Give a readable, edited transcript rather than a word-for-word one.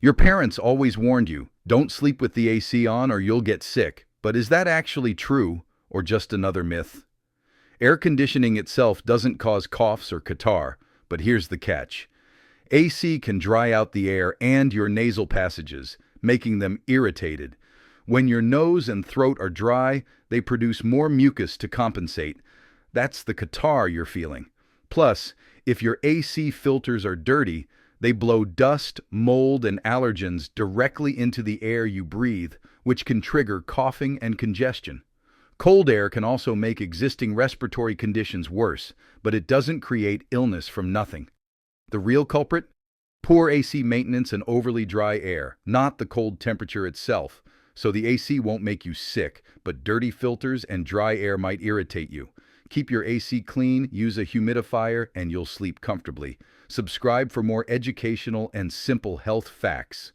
Your parents always warned you, don't sleep with the AC on or you'll get sick. But is that actually true, or just another myth? Air conditioning itself doesn't cause coughs or catarrh, but here's the catch. AC can dry out the air and your nasal passages, making them irritated. When your nose and throat are dry, they produce more mucus to compensate. That's the catarrh you're feeling. Plus, if your AC filters are dirty, they blow dust, mold, and allergens directly into the air you breathe, which can trigger coughing and congestion. Cold air can also make existing respiratory conditions worse, but it doesn't create illness from nothing. The real culprit? Poor AC maintenance and overly dry air, not the cold temperature itself. So the AC won't make you sick, but dirty filters and dry air might irritate you. Keep your AC clean, use a humidifier, and you'll sleep comfortably. Subscribe for more educational and simple health facts.